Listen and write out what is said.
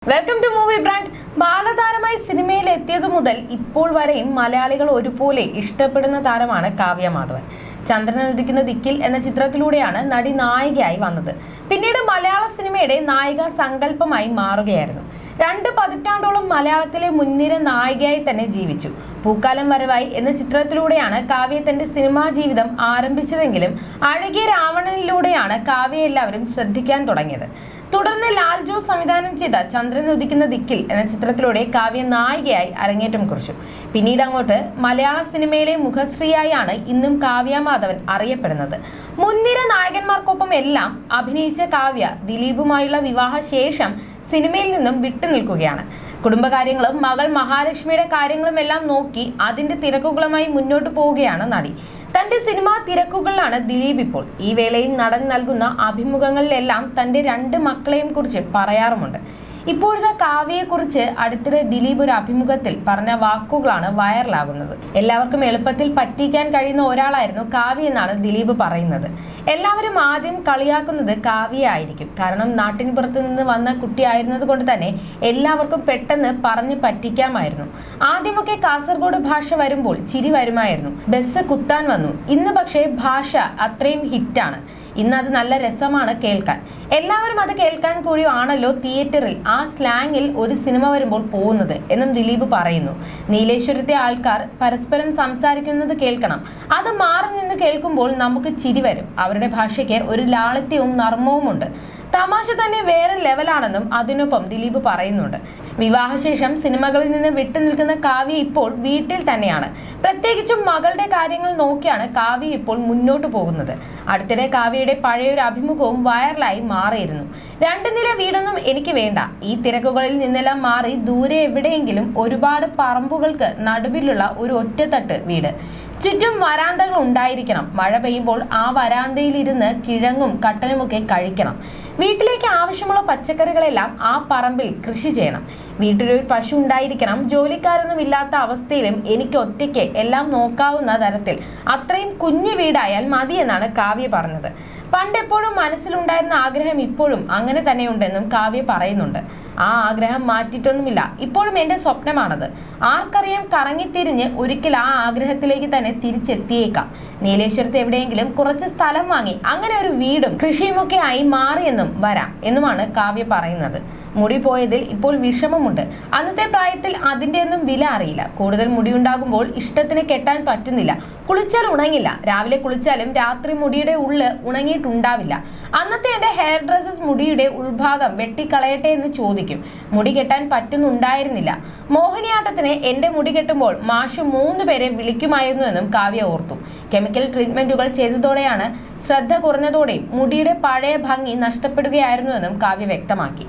Welcome to movie brand. ബാലതാരമായി സിനിമയിൽ എത്തിയതു മുതൽ ഇപ്പോൾ വരെയും മലയാളികൾ ഒരുപോലെ ഇഷ്ടപ്പെടുന്ന താരമാണ് കാവ്യ മാധവൻ. ചന്ദ്രൻ ഉദിക്കുന്ന ദിക്കിൽ എന്ന ചിത്രത്തിലൂടെയാണ് നടി നായികയായി വന്നത്. പിന്നീട് മലയാള സിനിമയുടെ നായിക സങ്കല്പമായി മാറുകയായിരുന്നു. 2 പതിറ്റാണ്ടോളം മലയാളത്തിലെ മുൻനിര നായികയായി തന്നെ ജീവിച്ചു. പൂക്കാലം വരവായി എന്ന ചിത്രത്തിലൂടെയാണ് കാവ്യ തന്റെ സിനിമാ ജീവിതം ആരംഭിച്ചതെങ്കിലും അഴകിയ രാവണനിലൂടെയാണ് കാവ്യ എല്ലാവരും ശ്രദ്ധിക്കാൻ തുടങ്ങിയത്. തുടർന്ന് ലാൽ ജോസ് സംവിധാനം ചെയ്ത ചന്ദ്രൻ ഉദിക്കുന്ന ദിക്കിൽ എന്ന ചിത്രത്തിലൂടെ കാവ്യ നായികയായി അരങ്ങേറ്റം കുറിച്ചു. പിന്നീട് അങ്ങോട്ട് മലയാള സിനിമയിലെ മുഖശ്രീയായാണ് ഇന്നും കാവ്യ മാധവൻ അറിയപ്പെടുന്നത്. മുൻനിര നായകന്മാർക്കൊപ്പം എല്ലാം അഭിനയിച്ച കാവ്യ ദിലീപുമായുള്ള വിവാഹശേഷം സിനിമയിൽ നിന്നും വിട്ടുനിൽക്കുകയാണ്. കുടുംബകാര്യങ്ങളും മകൾ മഹാലക്ഷ്മിയുടെ കാര്യങ്ങളും എല്ലാം നോക്കി അതിന്റെ തിരക്കുകളുമായി മുന്നോട്ട് പോവുകയാണ് നടി. തന്റെ സിനിമാ തിരക്കുകളിലാണ് ദിലീപ് ഇപ്പോൾ. ഈ വേളയിൽ നടൻ നൽകുന്ന അഭിമുഖങ്ങളിലെല്ലാം തന്റെ 2 മക്കളെയും കുറിച്ച് പറയാറുമുണ്ട്. ഇപ്പോഴത്തെ കാവ്യയെക്കുറിച്ച് അടുത്തിടെ ദിലീപ് ഒരു അഭിമുഖത്തിൽ പറഞ്ഞ വാക്കുകളാണ് വൈറലാകുന്നത്. എല്ലാവർക്കും എളുപ്പത്തിൽ പറ്റിക്കാൻ കഴിയുന്ന ഒരാളായിരുന്നു കാവ്യ എന്നാണ് ദിലീപ് പറയുന്നത്. എല്ലാവരും ആദ്യം കളിയാക്കുന്നത് കാവ്യ ആയിരിക്കും. കാരണം നാട്ടിൻ പുറത്ത് നിന്ന് വന്ന കുട്ടിയായിരുന്നത് കൊണ്ട് തന്നെ എല്ലാവർക്കും പെട്ടെന്ന് പറഞ്ഞു പറ്റിക്കാമായിരുന്നു. ആദ്യമൊക്കെ കാസർഗോഡ് ഭാഷ വരുമ്പോൾ ചിരി വരുമായിരുന്നു. ബസ് കുത്താൻ വന്നു. ഇന്ന് പക്ഷേ ഭാഷ അത്രയും ഹിറ്റാണ്. ഇന്ന് അത് നല്ല രസമാണ് കേൾക്കാൻ. എല്ലാവരും അത് കേൾക്കാൻ കൂടിയാണല്ലോ തിയേറ്ററിൽ ആ സ്ലാങ്ങിൽ ഒരു സിനിമ വരുമ്പോൾ പോകുന്നത് എന്നും ദിലീപ് പറയുന്നു. നീലേശ്വരത്തെ ആൾക്കാർ പരസ്പരം സംസാരിക്കുന്നത് കേൾക്കണം. അത് മാറി നിന്ന് കേൾക്കുമ്പോൾ നമുക്ക് ചിരി വരും. അവരുടെ ഭാഷയ്ക്ക് ഒരു ലാളിത്യവും നർമ്മവുമുണ്ട്. തമാശ തന്നെ വേറെ ലെവലാണെന്നും അതിനൊപ്പം ദിലീപ് പറയുന്നുണ്ട്. വിവാഹശേഷം സിനിമകളിൽ നിന്ന് വിട്ടുനിൽക്കുന്ന കാവ്യ ഇപ്പോൾ വീട്ടിൽ തന്നെയാണ്. പ്രത്യേകിച്ചും മകളുടെ കാര്യങ്ങൾ നോക്കിയാണ് കാവ്യ ഇപ്പോൾ മുന്നോട്ട് പോകുന്നത്. അടുത്തിടെ കാവ്യയുടെ പഴയൊരു അഭിമുഖവും വൈറലായി മാറിയിരുന്നു. 2 നില വീടൊന്നും എനിക്ക് വേണ്ട. ഈ തിരക്കുകളിൽ നിന്നെല്ലാം മാറി ദൂരെ എവിടെയെങ്കിലും ഒരുപാട് പറമ്പുകൾക്ക് നടുവിലുള്ള ഒരു ഒറ്റത്തട്ട് വീട്. ചുറ്റും വരാന്തകൾ ഉണ്ടായിരിക്കണം. മഴ പെയ്യുമ്പോൾ ആ വരാന്തയിൽ ഇരുന്ന് കിഴങ്ങും കട്ടനുമൊക്കെ കഴിക്കണം. വീട്ടിലേക്ക് ആവശ്യമുള്ള പച്ചക്കറികളെല്ലാം ആ പറമ്പിൽ കൃഷി ചെയ്യണം. വീട്ടിലൊരു പശു ഉണ്ടായിരിക്കണം. ജോലിക്കാരൊന്നും ഇല്ലാത്ത അവസ്ഥയിലും എനിക്ക് ഒറ്റയ്ക്ക് എല്ലാം നോക്കാവുന്ന തരത്തിൽ അത്രയും കുഞ്ഞു വീടായാൽ മതി എന്നാണ് കാവ്യ പറഞ്ഞത്. പണ്ടെപ്പോഴും മനസ്സിലുണ്ടായിരുന്ന ആഗ്രഹം ഇപ്പോഴും അങ്ങനെ തന്നെയുണ്ടെന്നും കാവ്യ പറയുന്നുണ്ട്. ആ ആഗ്രഹം മാറ്റിയിട്ടൊന്നുമില്ല. ഇപ്പോഴും എൻ്റെ സ്വപ്നമാണത്. ആർക്കറിയാം, കറങ്ങിത്തിരിഞ്ഞ് ഒരിക്കൽ ആ ആഗ്രഹത്തിലേക്ക് തന്നെ തിരിച്ചെത്തിയേക്കാം. നീലേശ്വരത്ത് എവിടെയെങ്കിലും കുറച്ച് സ്ഥലം വാങ്ങി അങ്ങനെ ഒരു വീടും കൃഷിയുമൊക്കെ ആയി മാറിയെന്നും വരാം എന്നുമാണ് കാവ്യ പറയുന്നത്. മുടി പോയതിൽ ഇപ്പോൾ വിഷമമുണ്ട്. അന്നത്തെ പ്രായത്തിൽ അതിൻ്റെ ഒന്നും വില അറിയില്ല. കൂടുതൽ മുടിയുണ്ടാകുമ്പോൾ ഇഷ്ടത്തിന് കെട്ടാൻ പറ്റുന്നില്ല. കുളിച്ചാൽ ഉണങ്ങില്ല. രാവിലെ കുളിച്ചാലും രാത്രി മുടിയുടെ ഉള്ളിൽ ഉണങ്ങിയിട്ടുണ്ടാവില്ല. അന്നത്തെ എൻ്റെ ഹെയർ ഡ്രസ്സസ് മുടിയുടെ ഉൾഭാഗം വെട്ടിക്കളയട്ടെ എന്ന് ചോദിക്കും. മുടി കെട്ടാൻ പറ്റുന്നുണ്ടായിരുന്നില്ല. മോഹിനിയാട്ടത്തിന് എൻ്റെ മുടി കെട്ടുമ്പോൾ മാഷ് 3 പേരെ വിളിക്കുമായിരുന്നു എന്നും കാവ്യ ഓർത്തു. കെമിക്കൽ ട്രീറ്റ്മെന്റുകൾ ചെയ്തതോടെയാണ് ശ്രദ്ധ കുറഞ്ഞതോടെയും മുടിയുടെ പഴയ ഭംഗി നഷ്ടപ്പെടുകയായിരുന്നുവെന്നും കാവ്യ വ്യക്തമാക്കി.